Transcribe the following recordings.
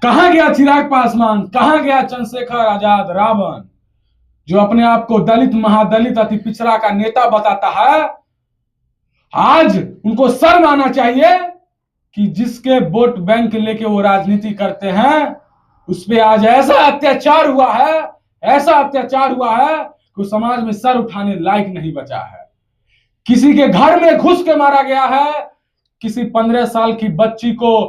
कहां गया चिराग पासवान, कहां गया चंद्रशेखर आजाद रावण, जो अपने आप को दलित महादलित अति पिछड़ा का नेता बताता है। आज उनको शर्म आना चाहिए कि जिसके वोट बैंक लेके वो राजनीति करते हैं उस पे आज ऐसा अत्याचार हुआ है, ऐसा अत्याचार हुआ है कि समाज में सर उठाने लायक नहीं बचा है। किसी के घर में घुस के मारा गया है, किसी 15 साल की बच्ची को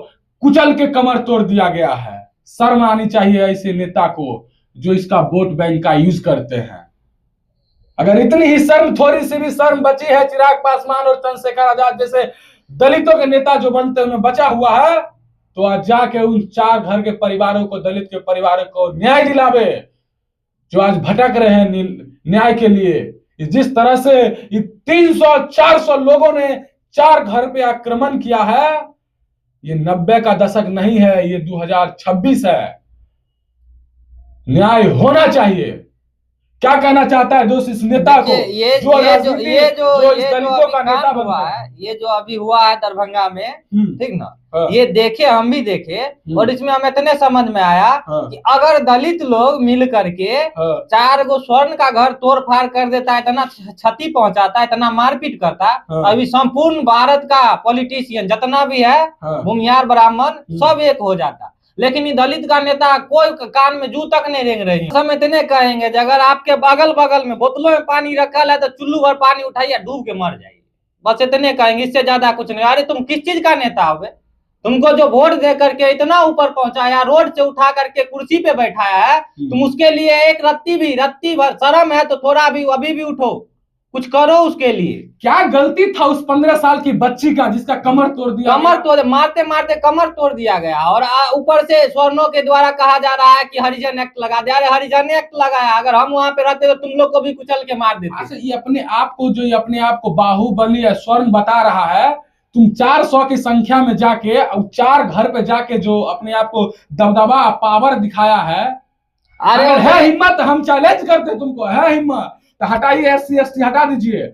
कुचल के कमर तोड़ दिया गया है। शर्म आनी चाहिए ऐसे नेता को जो इसका वोट बैंक का यूज करते हैं। अगर इतनी ही शर्म, थोड़ी सी भी शर्म बची है चिराग पासवान और चंद्रशेखर आजाद जैसे दलितों के नेता जो बनते उनमें बचा हुआ है, तो आज जाके उन 4 घर के परिवारों को, दलित के परिवारों को न्याय दिलावे जो आज भटक रहे हैं न्याय के लिए। जिस तरह से 300-400 लोगों ने 4 घर पे आक्रमण किया है, ये 90 का दशक नहीं है, ये 2026 है। न्याय होना चाहिए। क्या कहना चाहता है दोस्त इस नेता को ये जो दलितों का नेता हुआ है, ये जो अभी हुआ है दरभंगा में, ठीक ना, ये देखे, हम भी देखे, और इसमें हमें इतने समझ में आया कि अगर दलित लोग मिल करके 4 गो स्वर्ण का घर तोड़ फाड़ कर देता है, इतना क्षति पहुंचाता है, इतना मारपीट करता है, अभी संपूर्ण भारत का पॉलिटिशियन जितना भी है, भूमिहार ब्राह्मण सब एक हो जाता। लेकिन ये दलित का नेता कोई कान में जू तक नहीं रेंग रही है। हम इतने कहेंगे अगर आपके बगल बगल में बोतलों में पानी रखा है तो चुल्लू भर पानी उठाइए, डूब के मर जाइए, बस इतने कहेंगे, इससे ज्यादा कुछ नहीं। अरे तुम किस चीज का नेता हो? तुमको जो वोट दे करके इतना ऊपर पहुंचाया, रोड से उठा करके कुर्सी पे बैठाया है, तुम उसके लिए एक रत्ती भर शर्म है तो थोड़ा भी अभी भी उठो, कुछ करो उसके लिए। क्या गलती था उस 15 साल की बच्ची का जिसका कमर तोड़ दिया, मारते मारते कमर तोड़ दिया गया, और ऊपर से स्वर्णों के द्वारा कहा जा रहा है कि हरिजन एक्ट लगा दिया। अरे हरिजन एक्ट लगाया, अगर हम वहां पे रहते तो तुम लोग को भी कुचल के मार देते। ये अपने आप को बाहुबली या स्वर्ण बता रहा है। तुम 400 की संख्या में जाके 4 घर पे जाके जो अपने आप को दबदबा पावर दिखाया है, अरे है हिम्मत, हम चैलेंज करते तुमको, है हिम्मत तो हटाइए, SC ST हटा दीजिए।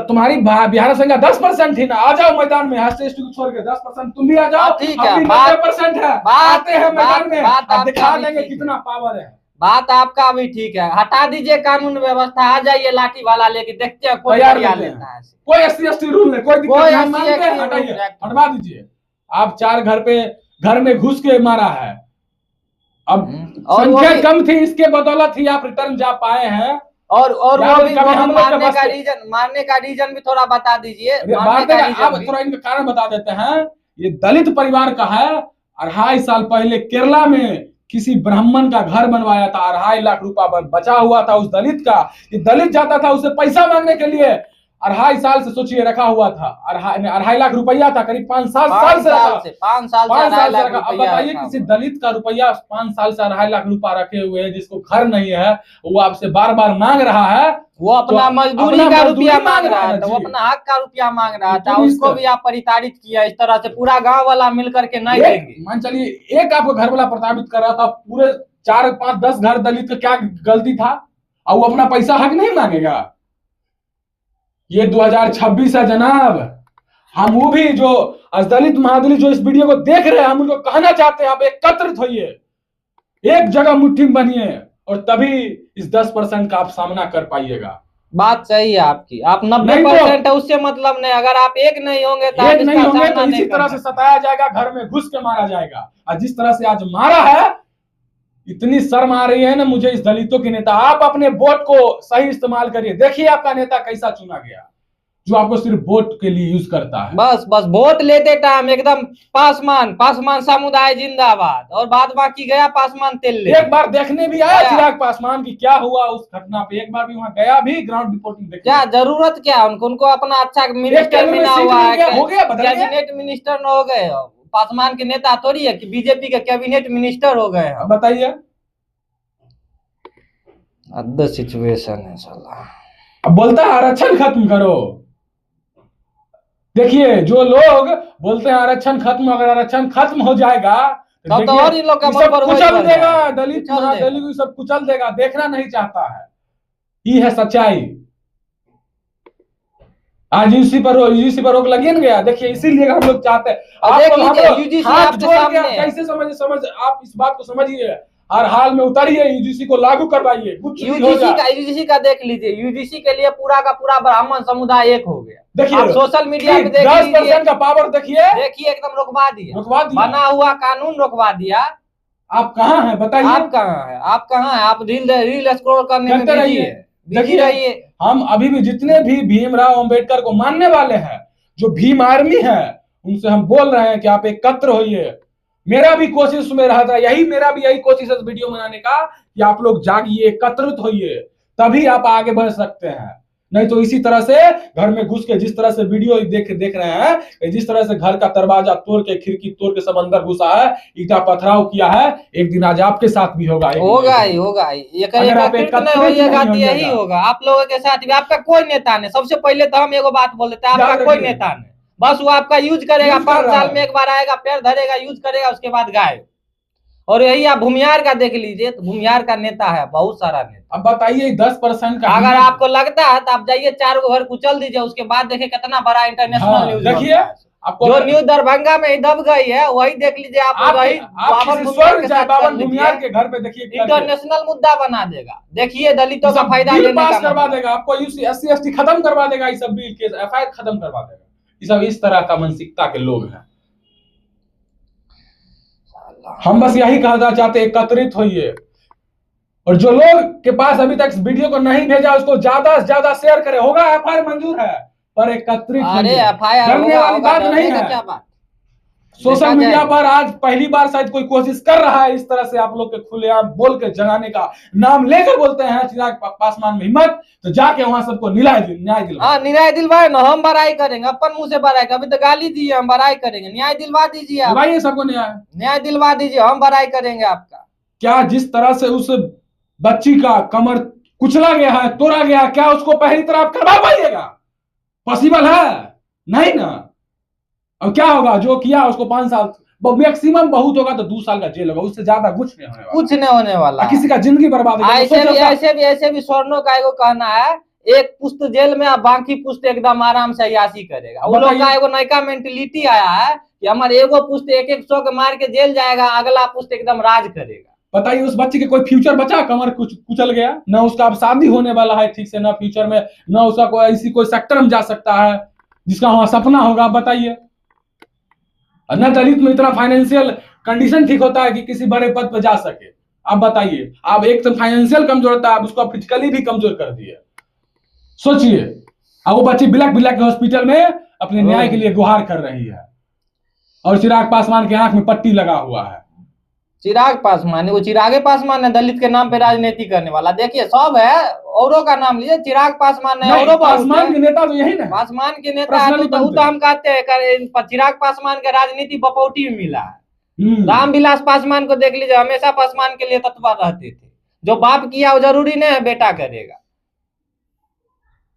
तुम्हारी बिहार संख्या 10% थी ना, आ जाओ मैदान में, SC ST को छोड़ के 10% तुम भी आ जाओ। ठीक है, 90% है, आते हैं मैदान में, दिखा देंगे कितना पावर है। बात आपका भी ठीक है, हटा दीजिए कानून व्यवस्था, आ जाइए लाठी वाला लेके, देखते हैं कोई लेता है। कोई SC ST रूल नहीं, कोई दिक्कत नहीं, हटाइए, हटवा दीजिए। आप 4 घर में घुस के मारा है, अब संख्या कम थी, इसके बदौलत ही आप रिटर्न जा पाए हैं। और वो भी हम मारने का रीजन भी थोड़ा बता दीजिए। आप थोड़ा इनका कारण बता देते हैं। ये दलित परिवार का है, 2.5 साल पहले केरला में किसी ब्राह्मण का घर बनवाया था, 2.5 लाख रुपया बचा हुआ था उस दलित का। ये दलित जाता था उसे पैसा मांगने के लिए, 2.5 साल से सोचिए रखा हुआ था, 2.5 लाख रुपया था, करीब 5-7 साल से रखा। 5 साल से रखा। अब बताइए किसी दलित का रुपया 5 साल से 2.5 लाख रुपया रखे हुए है, जिसको घर नहीं है, वो आपसे बार बार मांग रहा है, वो अपना मजदूरी का रुपया मांग रहा है, वो अपना हक का रुपया मांग रहा था, उसको भी आप प्रताड़ित किया इस तरह से, पूरा गांव वाला मिल करके नहीं देंगे। मान चलिए एक आपको घर वाला प्रताड़ित कर रहा था, पूरे 4-5-10 घर दलित का क्या गलती था, और वो अपना पैसा हक नहीं मांगेगा। ये 2026 है जनाब। हम वो भी जो दलित महादलित जो इस वीडियो को देख रहे हैं, हम उनको कहना चाहते हैं, आप एकत्रित होइए, एक जगह मुट्ठी में बनिए, और तभी इस 10% का आप सामना कर पाइएगा। बात सही है आपकी, आप 90% है उससे मतलब नहीं, अगर आप एक नहीं होंगे तो इसी तरह से सताया जाएगा, घर में घुस के मारा जाएगा। और जिस तरह से आज मारा है, इतनी शर्म आ रही है ना मुझे इस दलितों के नेता। आप अपने वोट को सही इस्तेमाल करिए, देखिए आपका नेता कैसा चुना गया, जो आपको सिर्फ वोट के लिए यूज करता है। बस वोट लेते टाइम एकदम पासवान समुदाय जिंदाबाद, और बाद बाकी गया पासवान तेल ले। एक बार देखने भी आया चिराग पासवान की क्या हुआ उस घटना पे, एक बार भी वहां गया, भी ग्राउंड रिपोर्टिंग देखने। क्या जरूरत क्या उनको अपना अच्छा मिनिस्टर मिला हुआ है, हो गया कैबिनेट मिनिस्टर न हो गए। पासवान के नेता थोड़ी है कि बीजेपी के कैबिनेट मिनिस्टर हो गए हैं। बताइए, अद्भुत सिचुएशन है साला। अब बोलता है आरक्षण खत्म करो। देखिए जो लोग बोलते हैं आरक्षण खत्म, अगर आरक्षण खत्म हो जाएगा तो और इन लोग का कुचल देगा, दलित महादलित सब कुचल देगा, देखना नहीं चाहता है। ये है सच्चाई। आज यूजीसी पर रोक लगी ना गया। देखिए इसीलिए हम लोग चाहते हैं कैसे समझ आप इस बात को समझिए, हर हाल में उतरिए, यूजीसी को लागू करवाइए। यूजीसी का देख लीजिए, यूजीसी के लिए पूरा का पूरा ब्राह्मण समुदाय एक हो गया। देखिए सोशल मीडिया पे 10% का पावर देखिए एकदम रुकवा दिया, बना हुआ कानून रुकवा दिया। आप कहाँ हैं बताइए, आप कहाँ हैं? आप रील स्क्रॉल करने में बिजी रहिए। हम अभी भी जितने भी भीमराव अंबेडकर को मानने वाले हैं, जो भीम आर्मी है, उनसे हम बोल रहे हैं कि आप एकत्र होइए। मेरा भी कोशिश में रहा था, मेरा भी यही कोशिश है वीडियो बनाने का कि आप लोग जागिए, एकत्रित होइए, तभी आप आगे बढ़ सकते हैं। नहीं तो इसी तरह से घर में घुस के जिस तरह से वीडियो देख रहे हैं, जिस तरह से घर का दरवाजा तोड़ के, खिड़की तोड़ के सब अंदर घुसा है, ईटा पथराव किया है, एक दिन आज आपके साथ भी होगा ही होगा। यही होगा आप लोगों के साथ भी। आपका कोई नेता नहीं, सबसे पहले तो हम एगो बात बोल देते हैं, आपका कोई नेता नहीं, बस वो आपका यूज करेगा, 5 साल में एक बार आएगा, पैर धरेगा, यूज करेगा, उसके बाद गायब। और यही आप भूमिहार का देख लीजिए, तो भूमिहार का नेता है, बहुत सारा नेता। अब बताइए 10% का, अगर आपको लगता है तो आप जाइए 4 घर कुचल दीजिए, उसके बाद देखिए कितना बड़ा इंटरनेशनल न्यूज। देखिए जो न्यूज दरभंगा में दब गई है, वही देख लीजिए आप भूमिहार के घर पे देखिए, इंटरनेशनल मुद्दा बना देगा। देखिए दलितों का फायदा पास करवा देगा, आपको SC/ST खत्म करवा देगा, ये सब बिल के FIR खत्म करवा देगा। ये सब इस तरह का मानसिकता के लोग हैं। हम बस यही कहना चाहते, एकत्रित होइए। और जो लोग के पास अभी तक वीडियो को नहीं भेजा, उसको ज्यादा से ज्यादा शेयर करें। होगा FIR मंजूर है, पर एकत्रित करने वाली बात नहीं है। सोशल मीडिया पर आज पहली बार शायद कोई कोशिश कर रहा है इस तरह से आप लोग के खुलेआम बोल के जगाने का। नाम लेकर बोलते हैं चिराग पासवान में हिम्मत, तो जाके वहां सबको न्याय दिलवाए ना। हम बड़ाई करेंगे, अपन मुंह से बड़ाई, अभी तो गाली दी है, हम बड़ाई करेंगे। न्याय दिलवा दीजिए, दिलवाइए सबको न्याय दिलवा दीजिए, हम बड़ाई करेंगे आपका। क्या जिस तरह से उस बच्ची का कमर कुचला गया है, तोड़ा गया, क्या उसको पहली तरह आप करवा पाइएगा? पॉसिबल है नहीं ना। अब क्या होगा, जो किया उसको 5 साल मैक्सिमम, बहुत होगा तो 2 साल का जेल होगा, उससे ज्यादा कुछ नहीं होने वाला। किसी का जिंदगी बर्बाद ऐसे भी स्वर्णों का एगो कहना है, एक पुस्त जेल में, बाकी पुस्त एकदम आराम से अयासी करेगा। उन लोग का एगो नयका मेंटेलिटी आया है कि हमारे एगो पुस्त 100 के मार के जेल जाएगा, अगला पुस्त एकदम राज करेगा। बताइए उस बच्चे के कोई फ्यूचर बचा? कमर कुचल गया, ना उसका अब शादी होने वाला है ठीक से, ना फ्यूचर में, ना उसका कोई ऐसी कोई सेक्टर में जा सकता है जिसका वहां सपना होगा। बताइए, न दलित में इतना फाइनेंशियल कंडीशन ठीक होता है कि किसी बड़े पद पर जा सके। आप बताइए, आप एक तो फाइनेंशियल कमजोर था, आप उसको फिजिकली भी कमजोर कर दिए। सोचिए, अब वो बच्ची बिलक के हॉस्पिटल में अपने न्याय के लिए गुहार कर रही है, और चिराग पासवान के आंख में पट्टी लगा हुआ है। चिराग पासवान, वो चिरागे पासवान है, दलित के नाम पे राजनीति करने वाला। देखिए सब है, औरों का नाम लीजिए, चिराग पासवान है, औरों पासवान के नेता तो यही ना, पासवान के नेता है, तो हम कहते हैं चिराग पासवान के राजनीति बपौटी में मिला है। रामविलास पासवान को देख लीजिए, हमेशा पासवान के लिए तत्पर रहते थे। जो बाप किया वो जरूरी नहीं है बेटा करेगा।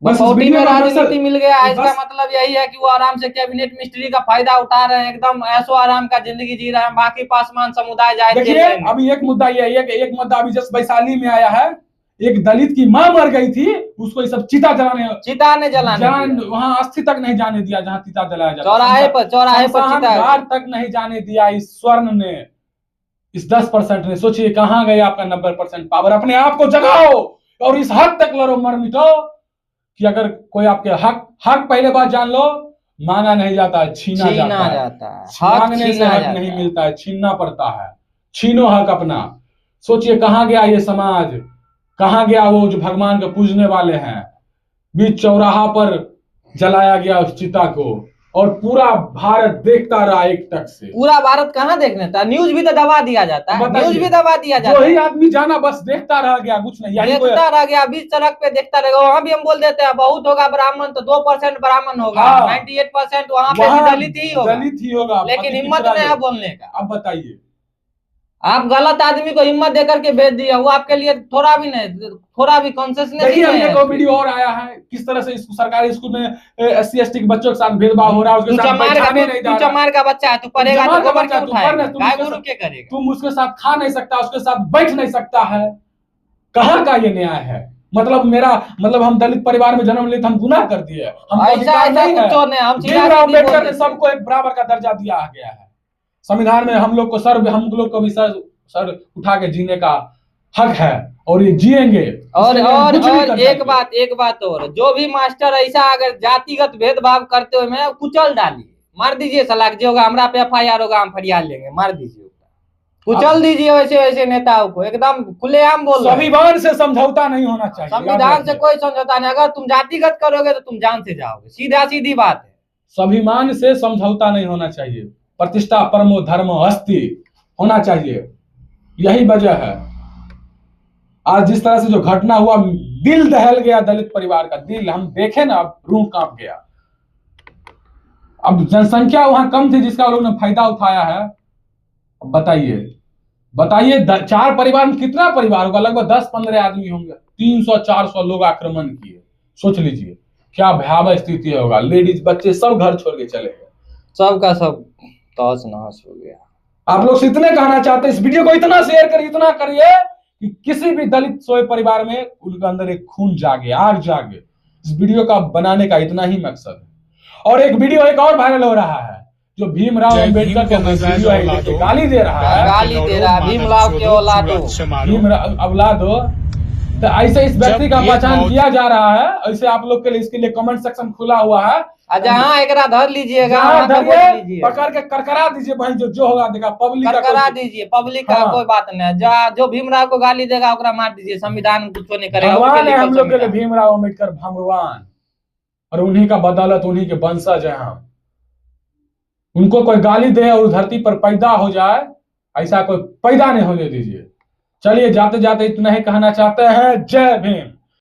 बपौटी में राजनीति मिल गया, इसका मतलब यही है कि वो आराम से कैबिनेट मिनिस्ट्री का फायदा उठा रहे हैं, एकदम ऐसो आराम का जिंदगी जी रहे हैं। बाकी पासवान समुदाय जाए। देखिए अभी एक मुद्दा ये है, एक मुद्दा अभी जस्ट वैशाली में आया है, एक दलित की मां मर गई थी, उसको ये सब चिता जलाने वहां अस्थि तक नहीं जाने दिया, जहाँ चिता जलाया जाता, चौराहे पर तक नहीं जाने दिया इस स्वर्ण ने, इस 10% ने। सोचिए कहाँ गए आपका 90% पावर। अपने आप को जगाओ और इस हद तक लड़ो, मर मिटो कि अगर कोई आपके हक पहले बात जान लो, मांगा नहीं जाता है, छीना जाता है। मांगने से हक नहीं मिलता है, छीनना पड़ता है। छीनो हक अपना। सोचिए कहाँ गया ये समाज, कहाँ गया वो जो भगवान को पूजने वाले हैं। बीच चौराहा पर जलाया गया उस चिता को, और पूरा भारत देखता रहा एक टक से। पूरा भारत कहाँ देखने था, न्यूज भी तो दबा दिया जाता है, न्यूज भी दबा दिया जाता है। वही आदमी जाना बस देखता रह गया, कुछ नहीं, देखता रह गया, बीच सड़क पे देखता रहेगा। वहाँ भी हम बोल देते हैं बहुत होगा ब्राह्मण, तो 2% ब्राह्मण होगा, 98% वहाँ पे दलित ही होगा, लेकिन हिम्मत नहीं है बोलने का। अब बताइए, आप गलत आदमी को हिम्मत देकर के भेज दिया, वो आपके लिए थोड़ा भी नहीं, थोड़ा भी कॉन्शियसनेस नहीं है। देखिए वीडियो और आया है किस तरह से सरकारी स्कूल में SC/ST के बच्चों के साथ भेदभाव हो रहा है। उसके साथ बैठाने नहीं जा रहा। चमार का बच्चा है, तू पढ़ेगा तो गोबर क्यों उठाएगा, काय गुरु के करेगा। तुम उसके साथ खा नहीं सकता, उसके साथ बैठ नहीं सकता है। कहाँ का ये न्याय है? मतलब हम दलित परिवार में जन्म लिए तो हम गुनाह कर दिए? ऐसा नहीं है। भीमराव अम्बेडकर ने सबको एक बराबर का दर्जा दिया गया है संविधान में। हम लोग को भी सर उठा के जीने का हक है और ये जिएंगे। और एक बात और, जो भी मास्टर ऐसा अगर जातिगत भेदभाव करते हुए मैं कुचल डालिए, मार दीजिए सलाह, जो होगा हमरा पे FIR होगा, हम फरियाद लेंगे, मार दीजिए, कुचल दीजिए वैसे नेताओं को, एकदम खुलेआम बोल। संविधान से समझौता नहीं होना चाहिए, संविधान से कोई समझौता नहीं। अगर तुम जातिगत करोगे तो तुम जान से जाओगे, सीधी बात है। स्वाभिमान से समझौता नहीं होना चाहिए, प्रतिष्ठा परमो धर्म अस्ति होना चाहिए। यही वजह है आज जिस तरह से जो घटना हुआ, दिल दहल गया दलित परिवार का, दिल हम देखे ना, अब रूह कांप गया। अब जनसंख्या वहां कम थी जिसका लोगों ने फायदा उठाया है। बताइए 4 परिवार में कितना परिवार होगा? लगभग 10-15 आदमी होंगे, 300-400 लोग आक्रमण किए। सोच लीजिए क्या भयावह स्थिति होगा। लेडीज बच्चे सब घर छोड़ के चले गए, सबका सब तहस नहस हो गया। आप लोग से इतने कहना चाहते हैं, इस वीडियो को इतना शेयर करिए, इतना करिए कि किसी भी दलित सोए परिवार में उनके अंदर एक खून जागे, आग जागे। इस वीडियो का बनाने का इतना ही मकसद है। और एक वीडियो एक और वायरल हो रहा है, जो भीमराव अम्बेडकर को गाली दे रहा है, भीमराव के औलादो। तो ऐसे इस व्यक्ति का पहचान किया जा रहा है। ऐसे आप लोग के लिए इसके लिए कमेंट सेक्शन खुला हुआ है, जहाँ एक धर लीजिएगा, पकड़ के करकरा दीजिए भाई, जो होगा देखा, पब्लिक करकरा दीजिए, पब्लिक का कोई बात नहीं। जो भीमराव को गाली देगा ओकरा मार दीजिए, संविधान कुछ नहीं करेगा। भगवान है हम लोग के लिए भीमराव अम्बेडकर, भगवान, और उन्हीं का बदौलत, उन्हीं के वंशज है हम। उनको कोई गाली दे और धरती पर पैदा हो जाए, ऐसा कोई पैदा नहीं होने दीजिए। चलिए जाते जाते इतना ही कहना चाहते हैं, जय भीम।